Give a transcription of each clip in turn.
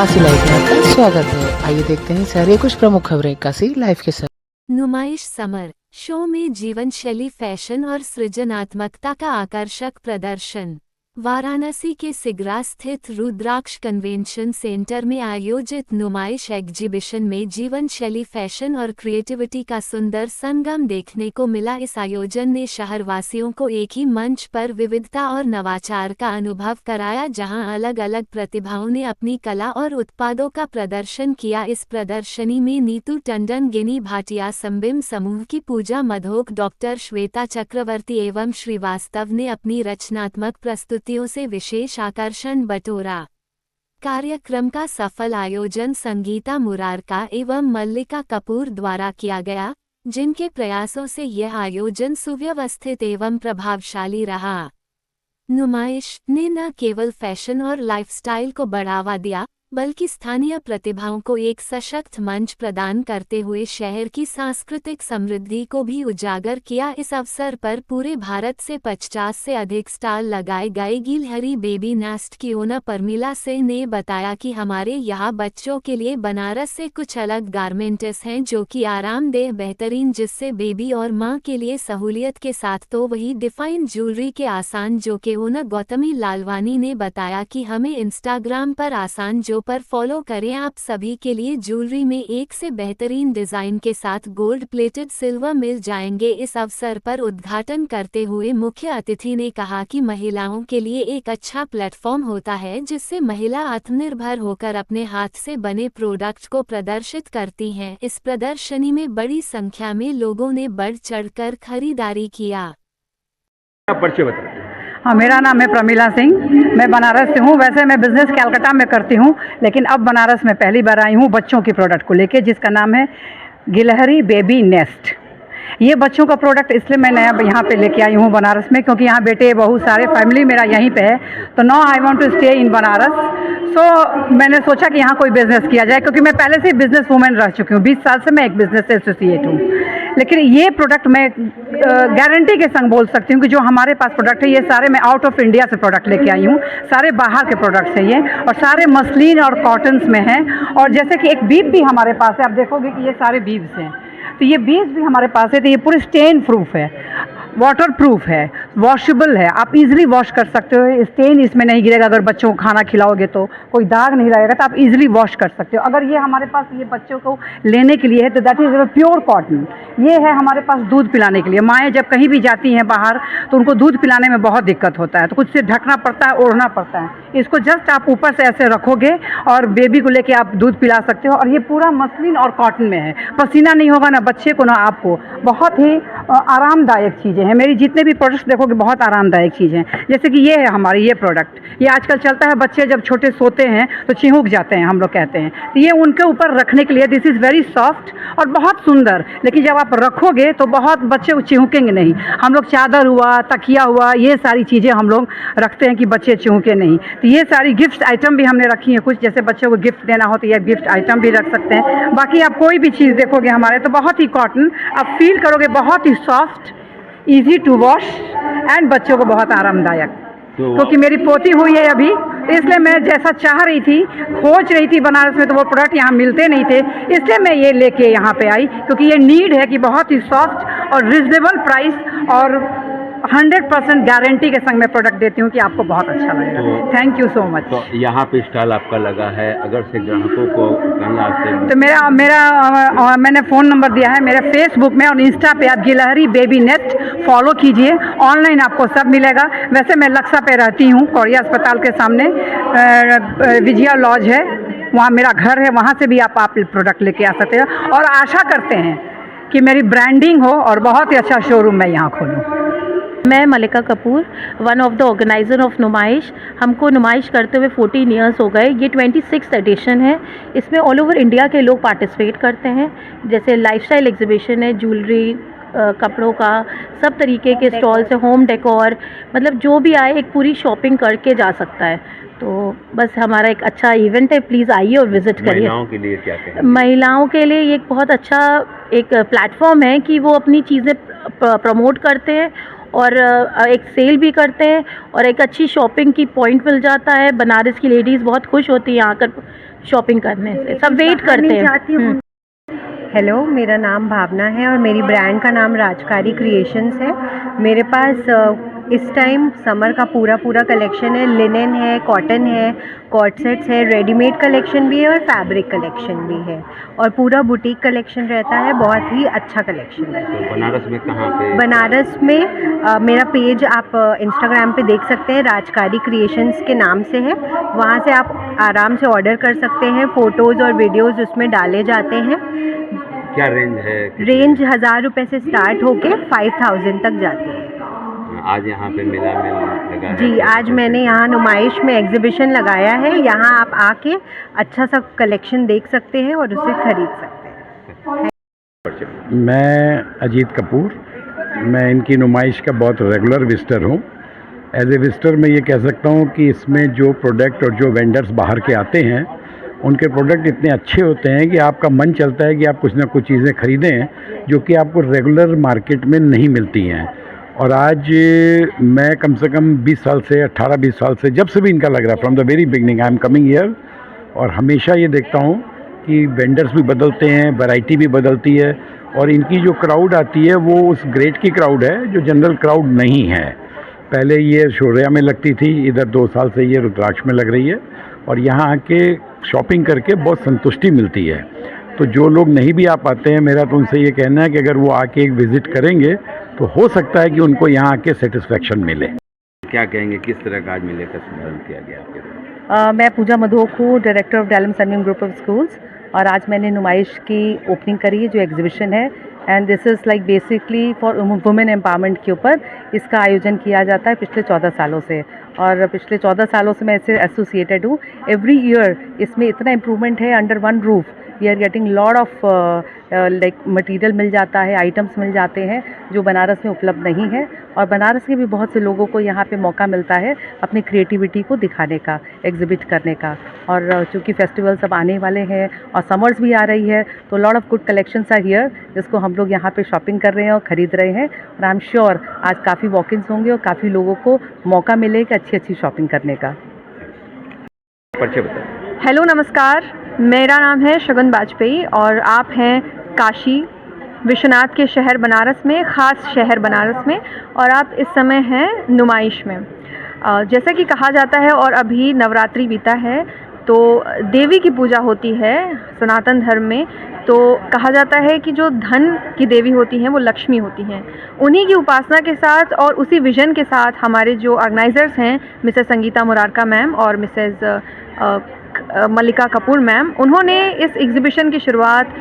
Kashi live में आपका स्वागत है। आइए देखते हैं सारे कुछ प्रमुख खबरें काशी लाइव के साथ। नुमाइश समर शो में जीवन शैली, फैशन और सृजनात्मकता का आकर्षक प्रदर्शन। वाराणसी के सिगरा स्थित रुद्राक्ष कन्वेंशन सेंटर में आयोजित नुमाइश एग्जीबिशन में जीवन शैली, फैशन और क्रिएटिविटी का सुंदर संगम देखने को मिला। इस आयोजन ने शहरवासियों को एक ही मंच पर विविधता और नवाचार का अनुभव कराया, जहां अलग अलग प्रतिभाओं ने अपनी कला और उत्पादों का प्रदर्शन किया। इस प्रदर्शनी में नीतू टंडन, गिनी भाटिया, संबिम समूह की पूजा मधोक, डॉक्टर श्वेता चक्रवर्ती एवं श्रीवास्तव ने अपनी रचनात्मक प्रस्तुतियों से विशेष आकर्षण बटोरा। कार्यक्रम का सफल आयोजन संगीता मुरारका एवं मल्लिका कपूर द्वारा किया गया, जिनके प्रयासों से यह आयोजन सुव्यवस्थित एवं प्रभावशाली रहा। नुमाइश ने न केवल फैशन और लाइफस्टाइल को बढ़ावा दिया, बल्कि स्थानीय प्रतिभाओं को एक सशक्त मंच प्रदान करते हुए शहर की सांस्कृतिक समृद्धि को भी उजागर किया। इस अवसर पर पूरे भारत से 50 से अधिक स्टॉल लगाए गए। गिलहरी बेबी नेस्ट की ओनर परमिला सिंह ने बताया कि हमारे यहाँ बच्चों के लिए बनारस से कुछ अलग गारमेंट्स हैं जो कि आरामदेह, बेहतरीन, जिससे बेबी और माँ के लिए सहूलियत के साथ। तो वही डिफाइन ज्वेलरी के आसान जो के ओनर गौतमी लालवानी ने बताया कि हमें इंस्टाग्राम पर आसान जो पर फॉलो करें। आप सभी के लिए ज्वेलरी में एक से बेहतरीन डिजाइन के साथ गोल्ड प्लेटेड सिल्वर मिल जाएंगे। इस अवसर पर उद्घाटन करते हुए मुख्य अतिथि ने कहा कि महिलाओं के लिए एक अच्छा प्लेटफॉर्म होता है, जिससे महिला आत्मनिर्भर होकर अपने हाथ से बने प्रोडक्ट को प्रदर्शित करती हैं। इस प्रदर्शनी में बड़ी संख्या में लोगों ने बढ़ चढ़कर खरीदारी किया। परिचय बताइए। हाँ, मेरा नाम है प्रमिला सिंह, मैं बनारस से हूँ। वैसे मैं बिज़नेस कलकत्ता में करती हूँ, लेकिन अब बनारस में पहली बार आई हूँ बच्चों की प्रोडक्ट को लेके, जिसका नाम है गिलहरी बेबी नेस्ट। ये बच्चों का प्रोडक्ट इसलिए मैं नया यहाँ पे लेके आई हूँ बनारस में, क्योंकि यहाँ बेटे बहुत सारे, फैमिली मेरा यहीं पे है। तो now I want to stay in Banaras. So मैंने सोचा कि यहाँ कोई बिज़नेस किया जाए, क्योंकि मैं पहले से बिज़नेस वूमेन रह चुकी हूँ। 20 साल से मैं एक बिज़नेस से एसोसिएट हूँ। लेकिन ये प्रोडक्ट मैं गारंटी के संग बोल सकती हूँ कि जो हमारे पास प्रोडक्ट है, ये सारे मैं आउट ऑफ इंडिया से प्रोडक्ट लेके आई हूँ। सारे बाहर के प्रोडक्ट्स हैं ये, और सारे मसलिन और कॉटन्स में हैं। और जैसे कि एक बीब भी हमारे पास है, आप देखोगे कि ये सारे बीब्स हैं। तो ये बीब्स भी हमारे पास है। तो ये पूरे स्टेन प्रूफ है, वाटर प्रूफ है, वॉशेबल है, आप इजीली वॉश कर सकते हो। स्टेन इसमें नहीं गिरेगा। अगर बच्चों को खाना खिलाओगे तो कोई दाग नहीं रहेगा, तो आप इजीली वॉश कर सकते हो। अगर ये हमारे पास ये बच्चों को लेने के लिए है, तो दैट इज़ प्योर कॉटन। ये है हमारे पास दूध पिलाने के लिए। माएँ जब कहीं भी जाती हैं बाहर, तो उनको दूध पिलाने में बहुत दिक्कत होता है, तो कुछ से ढकना पड़ता है, ओढ़ना पड़ता है। इसको जस्ट आप ऊपर से ऐसे रखोगे और बेबी को लेके आप दूध पिला सकते हो। और ये पूरा मसलिन और कॉटन में है, पसीना नहीं होगा ना बच्चे को ना आपको। बहुत ही आरामदायक चीज़ें हैं। मेरी जितने भी प्रोडक्ट्स देखोगे बहुत आरामदायक चीज़ें हैं। जैसे कि ये है हमारी ये प्रोडक्ट, ये आजकल चलता है, बच्चे जब छोटे सोते हैं तो चिहुक जाते हैं, हम लोग कहते हैं। तो ये उनके ऊपर रखने के लिए, दिस इज़ वेरी सॉफ्ट और बहुत सुंदर। लेकिन जब आप रखोगे तो बहुत बच्चे चिहुकेंगे नहीं। हम लोग चादर हुआ, तकिया हुआ, ये सारी चीज़ें हम लोग रखते हैं कि बच्चे चिहुके नहीं। तो ये सारी गिफ्ट आइटम भी हमने रखी है कुछ, जैसे बच्चों को गिफ्ट देना हो तो ये गिफ्ट आइटम भी रख सकते हैं। बाकी आप कोई भी चीज़ देखोगे हमारे, तो बहुत ही कॉटन आप फील करोगे, बहुत ही soft, easy to wash and बच्चों को बहुत आरामदायक। क्योंकि मेरी पोती हुई है अभी, तो इसलिए मैं जैसा चाह रही थी, खोज रही थी बनारस में, तो वो प्रोडक्ट यहाँ मिलते नहीं थे, इसलिए मैं ये लेके यहाँ पे आई। क्योंकि ये नीड है कि बहुत ही सॉफ्ट और रिजनेबल प्राइस और 100% गारंटी के संग मैं प्रोडक्ट देती हूँ कि आपको बहुत अच्छा लगेगा। Thank you so much. तो यहाँ पे स्टॉल आपका लगा है, अगर से ग्राहकों को कहीं आपसे, तो मैंने फ़ोन नंबर दिया है मेरे फेसबुक में और इंस्टा पे। आप गिलहरी बेबी नेस्ट फॉलो कीजिए, ऑनलाइन आपको सब मिलेगा। वैसे मैं लक्सा पे रहती हूँ, कोरिया अस्पताल के सामने विजया लॉज है, वहाँ मेरा घर है। वहाँ से भी आप प्रोडक्ट लेके आ सकते हो। और आशा करते हैं कि मेरी ब्रांडिंग हो और बहुत ही अच्छा शोरूम मैं यहाँ खोलूँ। मैं Mallika Kapoor, one of the organiser of Numaish. हमको नुमाइश करते हुए 14 ईयर्स हो गए। ये 26th एडिशन है। इसमें ऑल ओवर इंडिया के लोग पार्टिसिपेट करते हैं। जैसे लाइफस्टाइल एग्जीबिशन है, ज्वेलरी, कपड़ों का, सब तरीके के स्टॉल्स है, होम डेकोर, मतलब जो भी आए एक पूरी शॉपिंग करके जा सकता है। तो बस हमारा एक अच्छा इवेंट है, प्लीज़ आइए और विज़िट करिए। महिलाओं के लिए क्या कहें? महिलाओं के लिए ये एक बहुत अच्छा एक प्लेटफॉर्म है कि वो अपनी चीज़ें प्रमोट करते हैं और एक सेल भी करते हैं और एक अच्छी शॉपिंग की पॉइंट मिल जाता है। बनारस की लेडीज़ बहुत खुश होती हैं आकर शॉपिंग करने से, सब वेट करते हैं। हेलो, मेरा नाम भावना है और मेरी ब्रांड का नाम राजकारी क्रिएशंस है। मेरे पास इस टाइम समर का पूरा कलेक्शन है। लिनन है, कॉटन है, कॉट सेट्स है, रेडीमेड कलेक्शन भी है और फैब्रिक कलेक्शन भी है और पूरा बुटीक कलेक्शन रहता है। बहुत ही अच्छा कलेक्शन रहता है। तो बनारस में कहाँ पे? बनारस में मेरा पेज आप इंस्टाग्राम पे देख सकते हैं, राजकारी क्रिएशंस के नाम से है। वहाँ से आप आराम से ऑर्डर कर सकते हैं। फ़ोटोज़ और वीडियोज़ उसमें डाले जाते हैं। क्या रेंज है? रेंज 1000 रुपये से स्टार्ट होके 5000 तक जाती है। आज यहाँ पे मेला में लगा है? जी, आज मैंने यहाँ नुमाइश में एग्जीबिशन लगाया है। यहाँ आप आके अच्छा सा कलेक्शन देख सकते हैं और उसे खरीद सकते हैं। मैं अजीत कपूर, मैं इनकी नुमाइश का बहुत रेगुलर विजिटर हूँ। एज ए विजिटर मैं ये कह सकता हूँ कि इसमें जो प्रोडक्ट और जो वेंडर्स बाहर के आते हैं उनके प्रोडक्ट इतने अच्छे होते हैं कि आपका मन चलता है कि आप कुछ ना कुछ चीज़ें खरीदें जो कि आपको रेगुलर मार्केट में नहीं मिलती हैं। और आज मैं कम से कम 20 साल से 18-20 साल से, जब से भी इनका लग रहा है, from the very beginning I am coming here, और हमेशा ये देखता हूँ कि वेंडर्स भी बदलते हैं, वैरायटी भी बदलती है और इनकी जो क्राउड आती है वो उस ग्रेड की क्राउड है जो जनरल क्राउड नहीं है। पहले ये शोरिया में लगती थी, इधर 2 साल से ये रुद्राक्ष में लग रही है और यहाँ आके शॉपिंग करके बहुत संतुष्टि मिलती है। तो जो लोग नहीं भी आ पाते हैं, मेरा तो उनसे ये कहना है कि अगर वो आके एक विज़िट करेंगे तो हो सकता है कि उनको यहाँ आके सेटिस्फेक्शन मिले। क्या कहेंगे, किस तरह का आज मेले का शुभारंभ किया गया आपके द्वारा? मैं पूजा मधोक हूँ, डायरेक्टर ऑफ डालम सनविंग ग्रुप ऑफ स्कूल्स, और आज मैंने नुमाइश की ओपनिंग करी है जो एग्जीबिशन है। And this is like basically for women empowerment के ऊपर इसका आयोजन किया जाता है पिछले 14 सालों से, और पिछले 14 सालों से मैं इससे एसोसिएटेड हूँ। एवरी ईयर इसमें इतना इम्प्रूवमेंट है। Under one roof we are getting lot of like material मिल जाता है, आइटम्स मिल जाते हैं जो बनारस में उपलब्ध नहीं है, और बनारस के भी बहुत से लोगों को यहाँ पे मौका मिलता है अपनी क्रिएटिविटी को दिखाने का, एग्जिबिट करने का। और चूँकि फेस्टिवल्स अब आने वाले हैं और समर्स भी आ रही है तो lot of good collections are here जिसको हम लोग यहाँ पे शॉपिंग कर रहे हैं और ख़रीद रहे हैं। और आई एम श्योर आज काफ़ी वॉक-इन्स होंगे और काफ़ी लोगों को मौका मिलेगा अच्छी शॉपिंग करने का। परिचय बताएं। हेलो, नमस्कार। मेरा नाम है शगुन बाजपेयी और आप हैं काशी विश्वनाथ के शहर बनारस में, ख़ास शहर बनारस में, और आप इस समय हैं नुमाइश में। जैसा कि कहा जाता है और अभी नवरात्रि बीता है तो देवी की पूजा होती है सनातन धर्म में। तो कहा जाता है कि जो धन की देवी होती हैं वो लक्ष्मी होती हैं। उन्हीं की उपासना के साथ और उसी विज़न के साथ हमारे जो ऑर्गेनाइज़र्स हैं मिसेस संगीता मुरारका मैम और मिसेस मल्लिका कपूर मैम, उन्होंने इस एग्ज़िबिशन की शुरुआत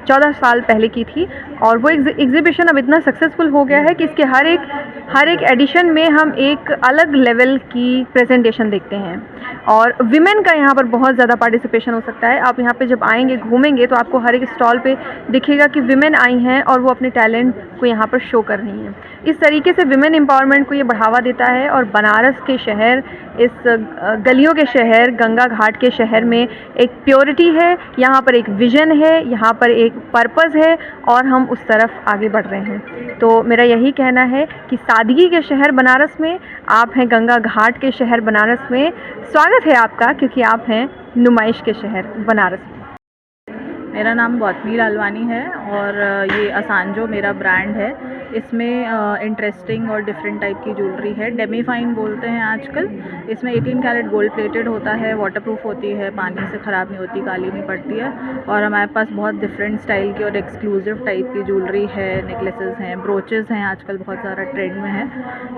14 साल पहले की थी और वो एग्ज़िबिशन अब इतना सक्सेसफुल हो गया है कि इसके हर एक एडिशन में हम एक अलग लेवल की प्रेजेंटेशन देखते हैं और विमेन का यहाँ पर बहुत ज़्यादा पार्टिसिपेशन हो सकता है। आप यहाँ पे जब आएंगे, घूमेंगे तो आपको हर एक स्टॉल पे दिखेगा कि विमेन आई हैं और वो अपने टैलेंट को यहाँ पर शो कर रही हैं। इस तरीके से विमेन एम्पावरमेंट को ये बढ़ावा देता है और बनारस के शहर, इस गलियों के शहर, गंगा घाट के शहर में एक प्योरिटी है, यहाँ पर एक विज़न है, यहाँ पर एक पर्पज़ है और हम उस तरफ आगे बढ़ रहे हैं। तो मेरा यही कहना है कि सादगी के शहर बनारस में, आप हैं गंगा घाट के शहर बनारस में, स्वागत है आपका क्योंकि आप हैं नुमाइश के शहर बनारस में। मेरा नाम गौतमी लालवानी है और ये असांजो मेरा ब्रांड है। इसमें इंटरेस्टिंग और डिफरेंट टाइप की ज्वेलरी है, डेमी फाइन बोलते हैं आजकल। इसमें 18 कैरेट गोल्ड प्लेटेड होता है, वाटरप्रूफ होती है, पानी से ख़राब नहीं होती, काली नहीं पड़ती है। और हमारे पास बहुत डिफरेंट स्टाइल की और एक्सक्लूसिव टाइप की ज्वेलरी है, नेकलेसेस हैं, ब्रोचेस हैं, आजकल बहुत ज़्यादा ट्रेंड में है।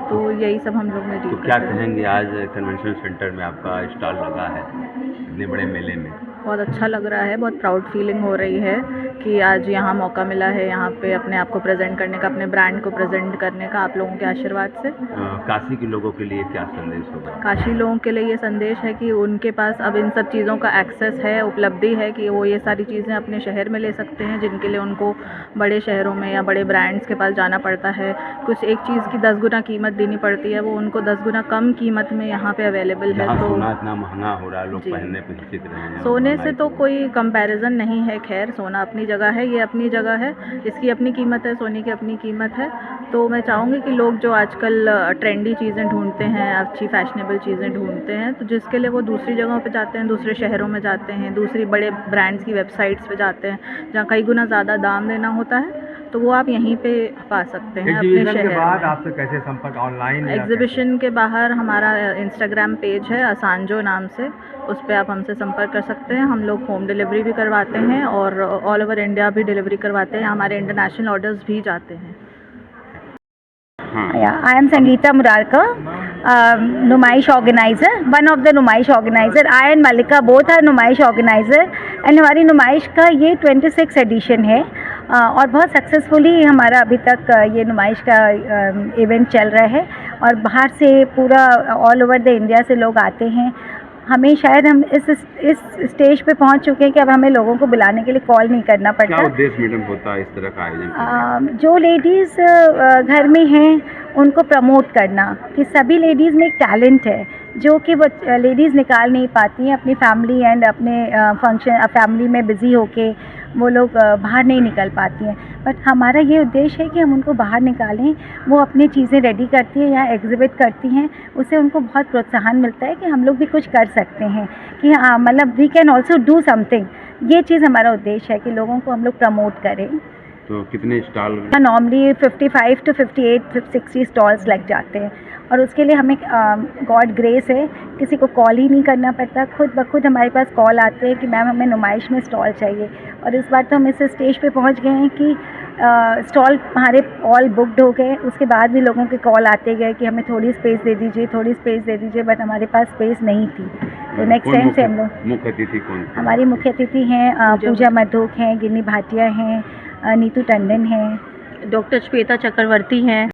तो यही सब हम लोग में डील तो क्या कहेंगे, आज कन्वेंशन सेंटर में आपका स्टॉल लगा है इतने बड़े मेले में? बहुत अच्छा लग रहा है, बहुत प्राउड फीलिंग हो रही है कि आज यहाँ मौका मिला है यहाँ पे अपने आप को प्रेजेंट करने का, अपने ब्रांड को प्रेजेंट करने का, आप लोगों के आशीर्वाद से। काशी के लोगों के लिए क्या संदेश होगा? काशी लोगों के लिए ये संदेश है कि उनके पास अब इन सब चीज़ों का एक्सेस है, उपलब्धि है कि वो ये सारी चीज़ें अपने शहर में ले सकते हैं, जिनके लिए उनको बड़े शहरों में या बड़े ब्रांड्स के पास जाना पड़ता है। कुछ एक चीज़ की 10 गुना कीमत देनी पड़ती है, वो उनको 10 गुना कम कीमत में यहाँ पे अवेलेबल है। तो सोना इतना महंगा हो रहा है, लोग पहनने पे हिचक रहे हैं। सोने से तो कोई कंपैरिजन नहीं है, खैर सोना अपनी जगह है, ये अपनी जगह है, इसकी अपनी कीमत है, सोने की अपनी कीमत है। तो मैं चाहूँगी कि लोग जो आजकल ट्रेंडी चीज़ें ढूंढते हैं, अच्छी फैशनेबल चीज़ें ढूंढते हैं, तो जिसके लिए वो दूसरी जगहों पे जाते हैं, दूसरे शहरों में जाते हैं, दूसरी बड़े ब्रांड्स की वेबसाइट्स पे जाते हैं जहाँ कई गुना ज़्यादा दाम देना होता है, तो वो आप यहीं पे पा सकते हैं अपने शहर में। आपसे कैसे संपर्क ऑनलाइन? एग्जीबिशन के बाहर हमारा इंस्टाग्राम पेज है असांजो नाम से, उस पर आप हमसे संपर्क कर सकते हैं। हम लोग होम डिलीवरी भी करवाते हैं और ऑल ओवर इंडिया भी डिलीवरी करवाते हैं, हमारे इंटरनेशनल ऑर्डर्स भी जाते हैं। I am Sangeeta Murarka, Numaish organizer, one of the Numaish organizer. I and Malika both are Numaish organizer and हमारी नुमाइश का ये 26 एडिशन है और बहुत सक्सेसफुली हमारा अभी तक ये नुमाइश का इवेंट चल रहा है और बाहर से पूरा ऑल ओवर द इंडिया से लोग आते हैं। हमें शायद हम इस स्टेज पे पहुंच चुके हैं कि अब हमें लोगों को बुलाने के लिए कॉल नहीं करना पड़ता। क्या उद्देश्य मैडम होता है इस तरह का आयोजन? जो लेडीज़ घर में हैं उनको प्रमोट करना कि सभी लेडीज़ में एक टैलेंट है जो कि वो लेडीज़ निकाल नहीं पाती हैं अपनी फैमिली एंड अपने फंक्शन फैमिली में बिज़ी होके वो लोग बाहर नहीं निकल पाती हैं। बट हमारा ये उद्देश्य है कि हम उनको बाहर निकालें, वो अपनी चीज़ें रेडी करती हैं या एग्जिबिट करती हैं, उससे उनको बहुत प्रोत्साहन मिलता है कि हम लोग भी कुछ कर सकते हैं, कि हाँ मतलब we can also do something. ये चीज़ हमारा उद्देश्य है कि लोगों को हम लोग प्रमोट करें। तो कितने स्टॉल? नॉर्मली 55 to 58 60 स्टॉल्स लग जाते हैं और उसके लिए हमें गॉड ग्रेस है, किसी को कॉल ही नहीं करना पड़ता, खुद ब खुद हमारे पास कॉल आते हैं कि मैम हमें नुमाइश में स्टॉल चाहिए। और इस बार तो हम इस स्टेज पे पहुंच गए हैं कि स्टॉल हमारे ऑल बुकड हो गए, उसके बाद भी लोगों के कॉल आते गए कि हमें थोड़ी स्पेस दे दीजिए, थोड़ी स्पेस दे दीजिए, बट हमारे पास स्पेस नहीं थी। तो नेक्स्ट टाइम से हम लोग, मुख्य अतिथि कौन? हमारी मुख्य अतिथि हैं पूजा मधोक हैं, गिन्नी भाटिया हैं, नीतू टंडन हैं, डॉक्टर श्वेता चक्रवर्ती हैं।